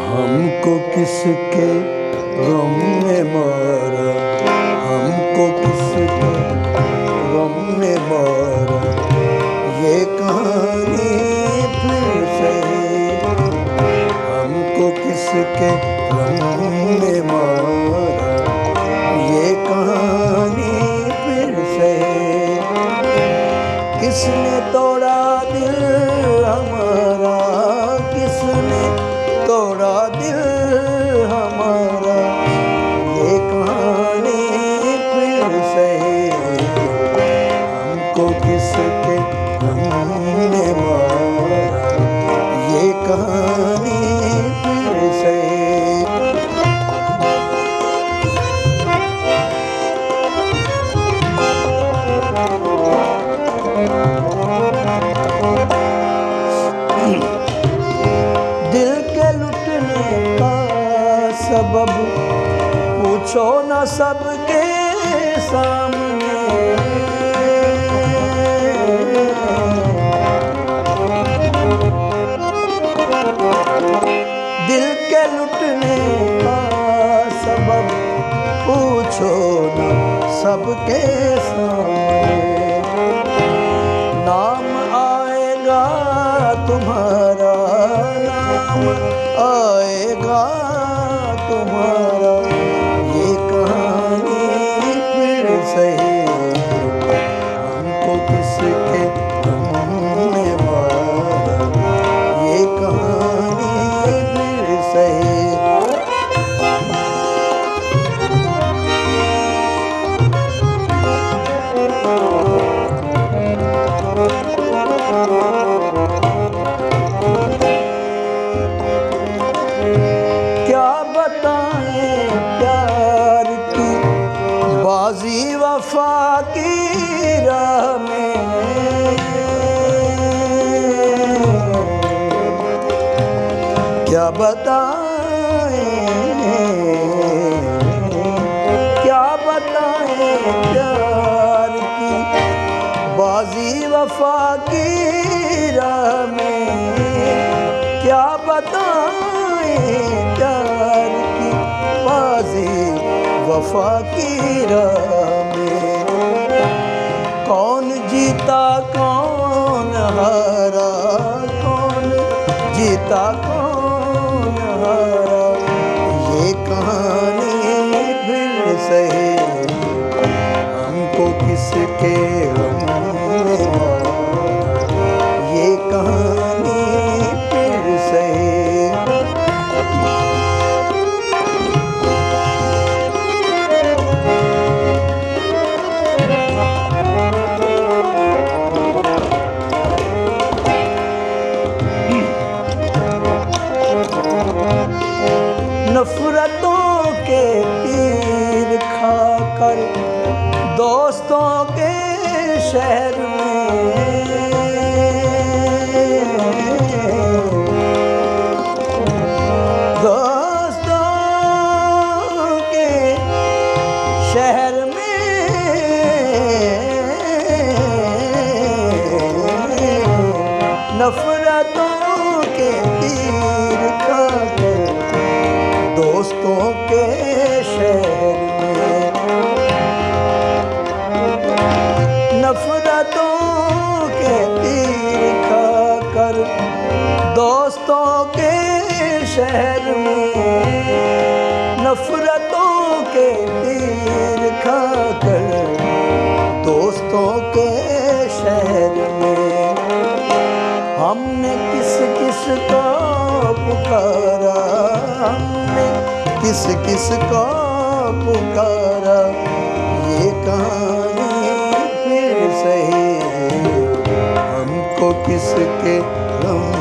हमको किसके गम में मारा, हमको किसके गम में मारा, ये कहानी फिर से। हमको किसके गम में मारा, ये कहानी फिर से। किसने तोड़ा दिल हमारा, किसने तोड़ा दिल हमारा, ये कहानी फिर से। हमको किसके गम में मारा, ये कहानी फिर से। दिल के लुटने का सबब पूछो न सबके सामने। दिल के लुटने का सबब पूछो न सबके सामने। नाम आएगा तुम्हारा, नाम आएगा तुम्हारा, ये कहानी फिर से। हमको किसके गम में मारा, ये कहानी फिर से। क्या बताएं प्यार की बाजी वफा की राह में। क्या बताएं, क्या बताएं प्यार की बाजी वफा की राह में। क्या बताएं प्यार की बाजी वफा की राह में। कौन जीता कौन हारा, कौन जीता कौन हारा, ये कहानी फिर से। हमको किसके गम में मारा, ये कहानी फिर से। नफरतों के तीर खाकर दोस्तों के शहर में। दोस्तों के शहर में नफरतों के तीर खाकर दोस्तों के शहर में। नफरतों के तीर खाकर दोस्तों के शहर में। नफरतों के तीर खाकर दोस्तों के शहर में। हमने किस किस को पुकारा, हमने किस किस को पुकारा, ये कहानी फिर से। हमको किसके गम